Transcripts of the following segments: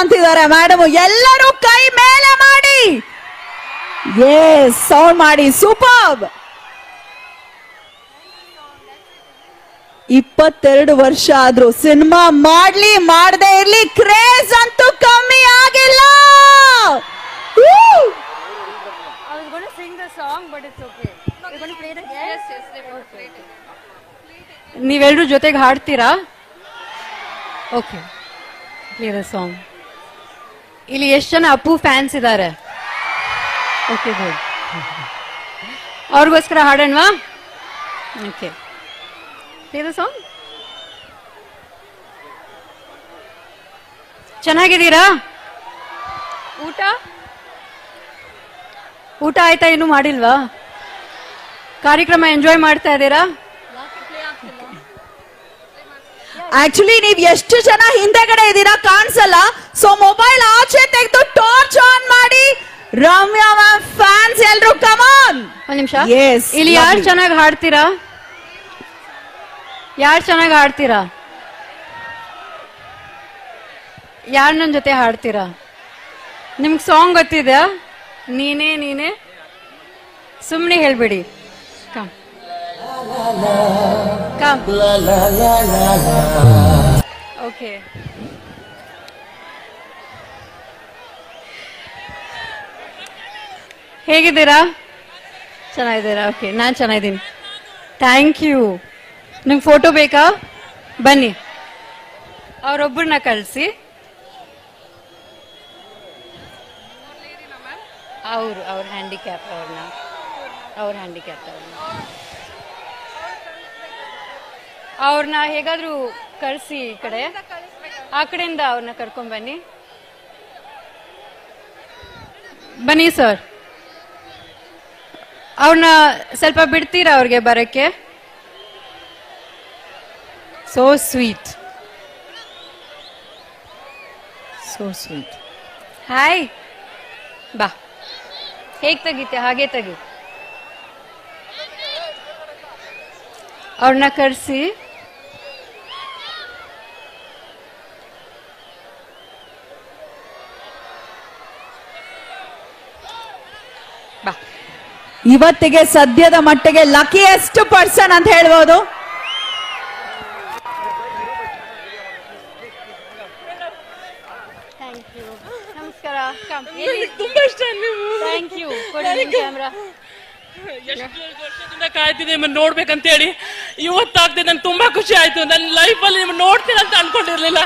ಅಂತಿದ್ದಾರೆ ಮೇಡಮ್. ಎಲ್ಲರೂ ಕೈ ಮೇಲೆ ಮಾಡಿ. ಸೌಂಡ್ ಮಾಡಿ. ಸೂಪರ್. 22 ವರ್ಷ ಆದ್ರೂ ಸಿನಿಮಾ ಮಾಡ್ಲಿ ಮಾಡದೇ ಇರ್ಲಿ ಕ್ರೇಜ್ ಅಂತೂ ಕಮ್ಮಿ ಆಗಿಲ್ಲ. ನೀವೆಲ್ಲರೂ ಜೊತೆಗೆ ಹಾಡ್ತೀರಾ? Okay, play song. ಇಲ್ಲಿ ಎಷ್ಟು ಜನ ಅಪ್ಪು ಫ್ಯಾನ್ಸ್ ಇದ್ದಾರೆ? Okay, good. ಅವ್ರಿಗೋಸ್ಕರ ಹಾಡೋಣವಾ? Okay, play the song. ಚೆನ್ನಾಗಿದ್ದೀರಾ? ಊಟ ಆಯ್ತಾ? ಇನ್ನೂ ಮಾಡಿಲ್ವಾ? ಕಾರ್ಯಕ್ರಮ ಎಂಜಾಯ್ ಮಾಡ್ತಾ ಇದ್ದೀರಾ? ಆಕ್ಚುಲಿ ನೀವ್ ಎಷ್ಟು ಜನ ಹಿಂದೆಗಡೆ ಇದ್ದೀರಾ ಕಾಣಿಸಲ್ಲ. ಸೊ ಮೊಬೈಲ್ ಆಚೆ ತೆಗೆದು ಟಾರ್ಚ್ ಆನ್ ಮಾಡಿ. ರಮ್ಯಾ ಮ್ಯಾಮ್ ಫ್ಯಾನ್ಸ್ ಎಲ್ರು ಕಮಾನ್. ಒಂದ್ ನಿಮಿಷ. ಇಲ್ಲಿ ಯಾರು ಚೆನ್ನಾಗಿ ಹಾಡ್ತೀರಾ? ಯಾರು ಚೆನ್ನಾಗಿ ಹಾಡ್ತೀರಾ? ಯಾರು ನನ್ನ ಜೊತೆ ಹಾಡ್ತೀರಾ? ನಿಮ್ಗೆ ಸಾಂಗ್ ಗೊತ್ತಿದ್ಯಾ? ನೀನೇ ನೀನೇ ಸುಮ್ಮನೆ ಹೇಳ್ಬೇಡಿ. Come come. ಓಕೆ, ಹೇಗಿದ್ದೀರಾ? ಚೆನ್ನಾಗಿದ್ದೀರಾ? ಓಕೆ, ನಾನು ಚೆನ್ನಾಗಿದ್ದೀನಿ. Thank you. ನಿಮ್ಗೆ ಫೋಟೋ ಬೇಕಾ? ಬನ್ನಿ, ಅವರೊಬ್ಬರನ್ನ ಕಳಿಸಿ. ಅವ್ರ ಹ್ಯಾಂಡಿಕ್ಯಾಪ್ ಅವ್ರನ್ನ ಹೇಗಾದ್ರೂ ಕಳಿಸಿ. ಈ ಕಡೆ ಆ ಕಡೆಯಿಂದ ಅವ್ರನ್ನ ಕರ್ಕೊಂಡ್ ಬನ್ನಿ. ಬನ್ನಿ ಸರ್, ಅವ್ರನ್ನ ಸ್ವಲ್ಪ ಬಿಡ್ತೀರಾ ಅವ್ರಿಗೆ ಬರಕ್ಕೆ? So sweet. ಹಾಯ್, ಬಾ. ಹೇಗ್ ತೆಗಿತೆ ಹಾಗೆ ತೆಗಿ. ಅವ್ರನ್ನ ಕರೆಸಿ. ಬಾ. ಇವತ್ತಿಗೆ ಸದ್ಯದ ಮಟ್ಟಿಗೆ ಲಕಿಯೆಸ್ಟ್ ಪರ್ಸನ್ ಅಂತ ಹೇಳ್ಬೋದು. ನಮಸ್ಕಾರ. ತುಂಬಾ ಇಷ್ಟ ನೀವು. Thank you. ಕೊಡಿ ಕ್ಯಾಮ್ರಾ. ಎಷ್ಟು ವರ್ಷದಿಂದ ಕಾಯ್ತಿದ್ದೆ ನಿಮ್ಮನ್ನ ನೋಡ್ಬೇಕಂತ ಹೇಳಿ. ಇವತ್ತಾಗ್ತಿದೆ, ನನ್ಗೆ ತುಂಬಾ ಖುಷಿ ಆಯ್ತು. ನನ್ನ ಲೈಫ್ ಅಲ್ಲಿ ನಿಮ್ಮನ್ನ ನೋಡ್ತೀನಿ ಅಂತ ಅನ್ಕೊಂಡಿರ್ಲಿಲ್ಲ.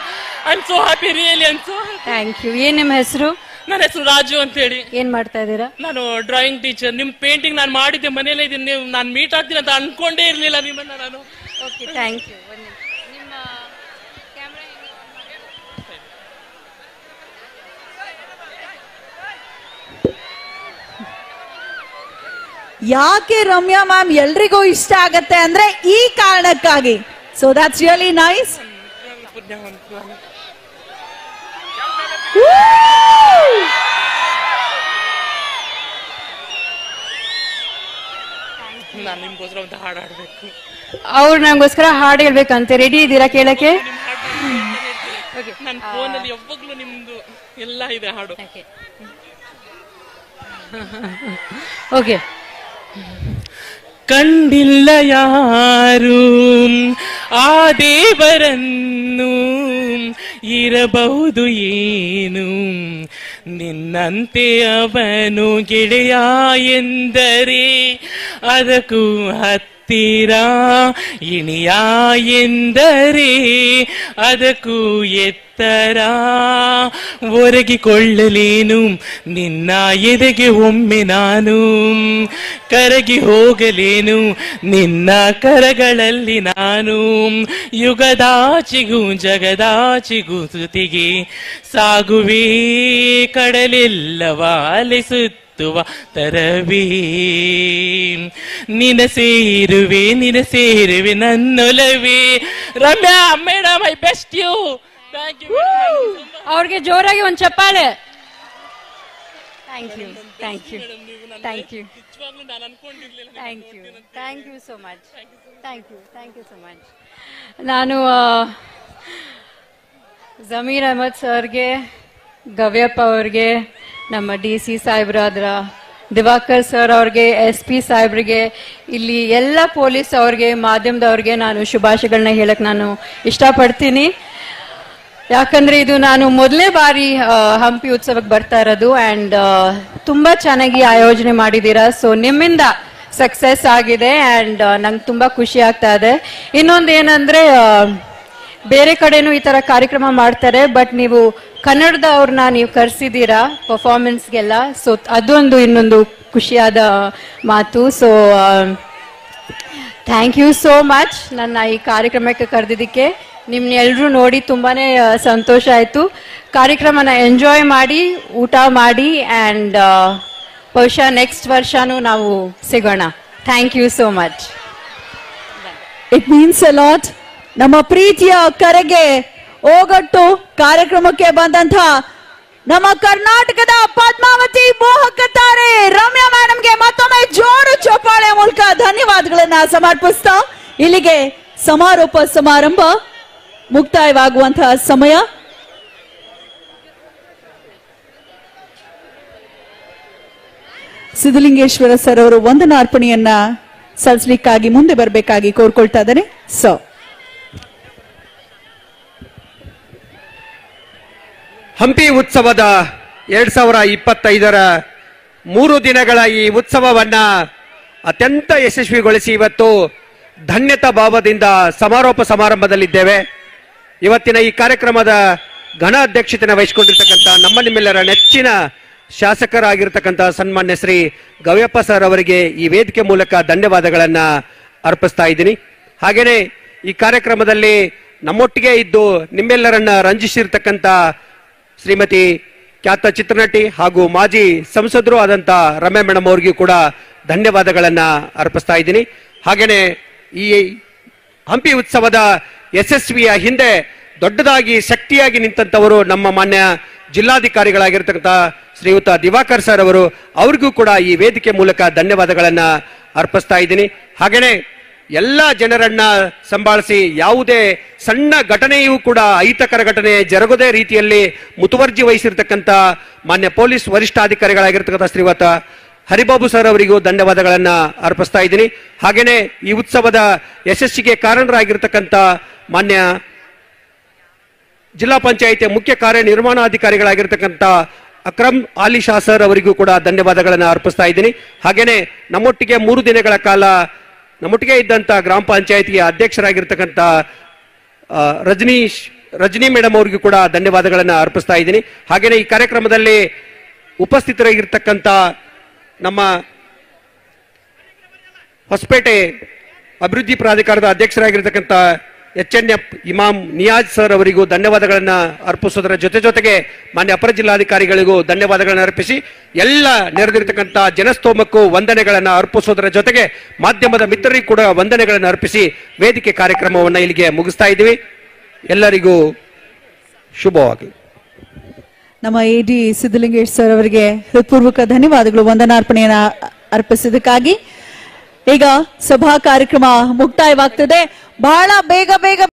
I am so happy, really. Thank you. ಏನ್ ನಿಮ್ಮ ಹೆಸರು? ನನ್ನ ಹೆಸರು ರಾಜು ಅಂತ ಹೇಳಿ. ಏನ್ ಮಾಡ್ತಾ ಇದ್ದೀರಾ? ನಾನು ಡ್ರಾಯಿಂಗ್ ಟೀಚರ್. ನಿಮ್ ಪೇಂಟಿಂಗ್ ನಾನು ಮಾಡಿದ್ದೆ, ಮನೇಲೆ ಇದೀನಿ. ನೀವು ನಾನು ಮೀಟ್ ಆಗ್ತೀನಿ ಅಂತ ಅನ್ಕೊಂಡೇ ಇರ್ಲಿಲ್ಲ ನಿಮ್ಮನ್ನ ನಾನು. Okay, thank you. ನಿಮ್ಮ ಯಾಕೆ ರಮ್ಯಾ ಮ್ಯಾಮ್ ಎಲ್ರಿಗೂ ಇಷ್ಟ ಆಗತ್ತೆ ಅಂದ್ರೆ ಈ ಕಾರಣಕ್ಕಾಗಿ. So that's really nice. ನಾನು ನಿಮ್ಗೋಸ್ಕರ ಒಂದು ಹಾಡು ಹಾಡ್ಬೇಕು. ಅವ್ರು ನಂಗೋಸ್ಕರ ಹಾಡು ಹೇಳ್ಬೇಕಂತೆ. ರೆಡಿ ಇದ್ದೀರಾ ಕೇಳಕ್ಕೆ? ನನ್ನ ಫೋನಲ್ಲಿ ಯಾವಾಗ್ಲೂ ನಿಮ್ದು ಎಲ್ಲ ಇದೆ ಹಾಡು. ಓಕೆ. ಕಂಡಿಲ್ಲ ಯಾರು ಆ ದೇವರನ್ನು, ಇರಬಹುದು ಏನು ನಿನ್ನಂತೆ ಅವನು ಗೆಳೆಯ ಎಂದರೆ ಅದಕ್ಕೂ ಹತ್ತಿರ, ಇಣಿಯ ಎಂದರೆ ಅದಕ್ಕೂ ಎತ್ತರ. ಒರಗಿಕೊಳ್ಳಲೇನು ನಿನ್ನ ಎದೆಗೆ ಒಮ್ಮೆ ನಾನು, ಕರಗಿ ಹೋಗಲೇನು ನಿನ್ನ ಕರಗಳಲ್ಲಿ ನಾನು. ಯುಗದಾಚಿಗೂ ಜಗದಾಚಿಗೂ ಶ್ರುತಿಗೆ ಸಾಗುವೆ, ಕಡಲೆಲ್ಲವ ಅಲಿಸುತ್ತುವ ತರವೇ. ನಿನ ಸೇರುವೆ ನನ್ನೊಲವೇ. Ramya madam, I best you. Thank you. ಅವ್ರಿಗೆ ಜೋರಾಗಿ ಒಂದು ಚಪ್ಪಾಳೆ. Thank you, thank you, thank you, thank you, thank you so much. Thank you, thank you so much. ನಾನು ಜಮೀರ್ ಅಹಮದ್ ಸರ್ಗೆ ಗವ್ಯಪ್ಪ ಅವ್ರಿಗೆ, ನಮ್ಮ DC ಸಾಹೇಬ್ರಾದ್ರ ದಿವಾಕರ್ ಸರ್ ಅವ್ರಿಗೆ, SP ಸಾಹೇಬ್ರಿಗೆ, ಇಲ್ಲಿ ಎಲ್ಲ ಪೊಲೀಸ್ ಅವ್ರಿಗೆ, ಮಾಧ್ಯಮದವ್ರಿಗೆ ನಾನು ಶುಭಾಶಯಗಳನ್ನ ಹೇಳಕ್ ನಾನು ಇಷ್ಟಪಡ್ತೀನಿ. ಯಾಕಂದ್ರೆ ಇದು ನಾನು ಮೊದಲನೇ ಬಾರಿ ಹಂಪಿ ಉತ್ಸವಕ್ಕೆ ಬರ್ತಾ ಇರೋದು ಅಂಡ್ ತುಂಬಾ ಚೆನ್ನಾಗಿ ಆಯೋಜನೆ ಮಾಡಿದ್ದೀರಾ. ಸೊ ನಿಮ್ಮಿಂದ ಸಕ್ಸಸ್ ಆಗಿದೆ ಅಂಡ್ ನಂಗೆ ತುಂಬಾ ಖುಷಿ ಆಗ್ತಾ ಇದೆ. ಇನ್ನೊಂದು ಏನಂದ್ರೆ ಬೇರೆ ಕಡೆನೂ ಈ ತರ ಕಾರ್ಯಕ್ರಮ ಮಾಡ್ತಾರೆ, ಬಟ್ ನೀವು ಕನ್ನಡದವ್ರನ್ನ ನೀವು ಕರೆಸಿದ್ದೀರಾ ಪರ್ಫಾರ್ಮೆನ್ಸ್ಗೆಲ್ಲ. ಸೊ ಅದೊಂದು ಇನ್ನೊಂದು ಖುಷಿಯಾದ ಮಾತು. So thank you so much ನನ್ನ ಈ ಕಾರ್ಯಕ್ರಮಕ್ಕೆ ಕರೆದಿದ್ದಕ್ಕೆ. ನಿಮ್ನೆಲ್ಲರೂ ನೋಡಿ ತುಂಬಾನೇ ಸಂತೋಷ ಆಯ್ತು. ಕಾರ್ಯಕ್ರಮನ ಎಂಜಾಯ್ ಮಾಡಿ, ಊಟ ಮಾಡಿ ಅಂಡ್ ಬಹುಶಃ ನೆಕ್ಸ್ಟ್ ವರ್ಷನೂ ನಾವು ಸಿಗೋಣ. Thank you so much. It means a lot. ನಮ್ಮ ಪ್ರೀತಿಯ ಕರೆಗೆ ಓಗಟ್ಟು ಕಾರ್ಯಕ್ರಮಕ್ಕೆ ಬಂದಂತ ನಮ್ಮ ಕರ್ನಾಟಕದ ಪದ್ಮಾವತಿ ಮೋಹಕ ತಾರೆ ರಮ್ಯಾ ಮೇಡಮ್ಗೆ ಮತ್ತೊಮ್ಮೆ ಜೋರು ಚಪ್ಪಾಳೆ ಮೂಲಕ ಧನ್ಯವಾದಗಳನ್ನ ಸಮರ್ಪಿಸ್ತಾ ಇಲ್ಲಿಗೆ ಸಮಾರಂಭ ಮುಕ್ತಾಯವಾಗುವಂತಹ ಸಮಯ. ಸಿದ್ಧಲಿಂಗೇಶ್ವರ ಸರ್ ಅವರು ವಂದನಾರ್ಪಣೆಯನ್ನ ಸಲ್ಲಿಸಲಿಕ್ಕಾಗಿ ಮುಂದೆ ಬರಬೇಕಾಗಿ ಕೋರ್ಕೊಳ್ತಾ ಇದ್ದಾರೆ. ಸೊ ಹಂಪಿ ಉತ್ಸವದ 2025ರ 3 ದಿನಗಳ ಈ ಉತ್ಸವವನ್ನ ಅತ್ಯಂತ ಯಶಸ್ವಿಗೊಳಿಸಿ ಇವತ್ತು ಧನ್ಯತಾ ಭಾವದಿಂದ ಸಮಾರೋಪ ಸಮಾರಂಭದಲ್ಲಿದ್ದೇವೆ. ಇವತ್ತಿನ ಈ ಕಾರ್ಯಕ್ರಮದ ಘನ ಅಧ್ಯಕ್ಷತೆಯನ್ನು ವಹಿಸಿಕೊಂಡಿರ್ತಕ್ಕಂಥ ನಿಮ್ಮೆಲ್ಲರ ನೆಚ್ಚಿನ ಶಾಸಕರಾಗಿರ್ತಕ್ಕಂಥ ಸನ್ಮಾನ್ಯ ಶ್ರೀ ಗವ್ಯಪ್ಪ ಸರ್ ಅವರಿಗೆ ಈ ವೇದಿಕೆ ಮೂಲಕ ಧನ್ಯವಾದಗಳನ್ನ ಅರ್ಪಿಸ್ತಾ ಇದ್ದೀನಿ. ಹಾಗೇನೆ ಈ ಕಾರ್ಯಕ್ರಮದಲ್ಲಿ ನಮ್ಮೊಟ್ಟಿಗೆ ಇದ್ದು ನಿಮ್ಮೆಲ್ಲರನ್ನ ರಂಜಿಸಿರ್ತಕ್ಕಂಥ ಶ್ರೀಮತಿ ಖ್ಯಾತ ಚಿತ್ರನಟಿ ಹಾಗೂ ಮಾಜಿ ಸಂಸದರು ಆದಂತ ರಮ್ಯಾ ಮೇಡಮ್ ಅವರಿಗೂ ಕೂಡ ಧನ್ಯವಾದಗಳನ್ನ ಅರ್ಪಿಸ್ತಾ ಇದ್ದೀನಿ. ಹಾಗೇನೆ ಈ ಹಂಪಿ ಉತ್ಸವದ ಯಶಸ್ವಿಯ ಹಿಂದೆ ದೊಡ್ಡದಾಗಿ ಶಕ್ತಿಯಾಗಿ ನಿಂತಂತವರು ನಮ್ಮ ಮಾನ್ಯ ಜಿಲ್ಲಾಧಿಕಾರಿಗಳಾಗಿರ್ತಕ್ಕಂಥ ಶ್ರೀಯುತ ದಿವಾಕರ್ ಸರ್ ಅವರು, ಅವ್ರಿಗೂ ಕೂಡ ಈ ವೇದಿಕೆ ಮೂಲಕ ಧನ್ಯವಾದಗಳನ್ನ ಅರ್ಪಿಸ್ತಾ ಇದ್ದೀನಿ. ಹಾಗೇನೆ ಎಲ್ಲ ಜನರನ್ನ ಸಂಭಾಳಿಸಿ ಯಾವುದೇ ಸಣ್ಣ ಘಟನೆಯೂ ಕೂಡ ಅಹಿತಕರ ಘಟನೆ ಜರುಗದೇ ರೀತಿಯಲ್ಲಿ ಮುತುವರ್ಜಿ ವಹಿಸಿರ್ತಕ್ಕಂಥ ಮಾನ್ಯ ಪೊಲೀಸ್ ವರಿಷ್ಠಾಧಿಕಾರಿಗಳಾಗಿರ್ತಕ್ಕಂಥ ಶ್ರೀಯುತ ಹರಿಬಾಬು ಸರ್ ಅವರಿಗೂ ಧನ್ಯವಾದಗಳನ್ನ ಅರ್ಪಿಸ್ತಾ ಇದ್ದೀನಿ. ಹಾಗೇನೆ ಈ ಉತ್ಸವದ ಯಶಸ್ಸಿಗೆ ಕಾರಣರಾಗಿರ್ತಕ್ಕಂಥ ಮಾನ್ಯ ಜಿಲ್ಲಾ ಪಂಚಾಯಿತಿ ಮುಖ್ಯ ಕಾರ್ಯನಿರ್ವಹಣಾಧಿಕಾರಿಗಳಾಗಿರ್ತಕ್ಕಂಥ ಅಕ್ರಮ್ ಆಲಿ ಶಾ ಸರ್ ಅವರಿಗೂ ಕೂಡ ಧನ್ಯವಾದಗಳನ್ನ ಅರ್ಪಿಸ್ತಾ ಇದ್ದೀನಿ. ಹಾಗೇನೆ ನಮ್ಮೊಟ್ಟಿಗೆ 3 ದಿನಗಳ ಕಾಲ ನಮ್ಮೊಟ್ಟಿಗೆ ಇದ್ದಂತ ಗ್ರಾಮ ಪಂಚಾಯಿತಿಯ ಅಧ್ಯಕ್ಷರಾಗಿರ್ತಕ್ಕಂಥ ರಜನಿ ಮೇಡಮ್ ಅವರಿಗೂ ಕೂಡ ಧನ್ಯವಾದಗಳನ್ನ ಅರ್ಪಿಸ್ತಾ ಇದ್ದೀನಿ. ಹಾಗೇನೆ ಈ ಕಾರ್ಯಕ್ರಮದಲ್ಲಿ ಉಪಸ್ಥಿತರಾಗಿರ್ತಕ್ಕಂಥ ನಮ್ಮ ಹೊಸಪೇಟೆ ಅಭಿವೃದ್ಧಿ ಪ್ರಾಧಿಕಾರದ ಅಧ್ಯಕ್ಷರಾಗಿರ್ತಕ್ಕಂಥ HNF ಇಮಾಮ್ ನಿಯಾಜ್ ಸರ್ ಅವರಿಗೂ ಧನ್ಯವಾದಗಳನ್ನ ಅರ್ಪಿಸೋದರ ಜೊತೆಗೆ ಮಾನ್ಯ ಅಪರ ಜಿಲ್ಲಾಧಿಕಾರಿಗಳಿಗೂ ಧನ್ಯವಾದಗಳನ್ನ ಅರ್ಪಿಸಿ ಎಲ್ಲ ನೆರೆದಿರ್ತಕ್ಕಂಥ ಜನಸ್ತೋಮಕ್ಕೂ ವಂದನೆಗಳನ್ನ ಅರ್ಪಿಸೋದರ ಜೊತೆಗೆ ಮಾಧ್ಯಮದ ಮಿತ್ರರಿಗೂ ಕೂಡ ವಂದನೆಗಳನ್ನ ಅರ್ಪಿಸಿ ವೇದಿಕೆ ಕಾರ್ಯಕ್ರಮವನ್ನ ಇಲ್ಲಿಗೆ ಮುಗಿಸ್ತಾ ಇದ್ದೀವಿ. ಎಲ್ಲರಿಗೂ ಶುಭವಾಗಲಿ. ನಮ್ಮ AD ಸಿದ್ಧಲಿಂಗೇಶ್ ಸರ್ ಅವರಿಗೆ ಹೃತ್ಪೂರ್ವಕ ಧನ್ಯವಾದಗಳು ವಂದನಾರ್ಪಣೆಯನ್ನ ಅರ್ಪಿಸಿದ್ದಕ್ಕಾಗಿ. ಈಗ ಸಭಾ ಕಾರ್ಯಕ್ರಮ ಮುಕ್ತಾಯವಾಗ್ತದೆ. ಬಹಳ ಬೇಗ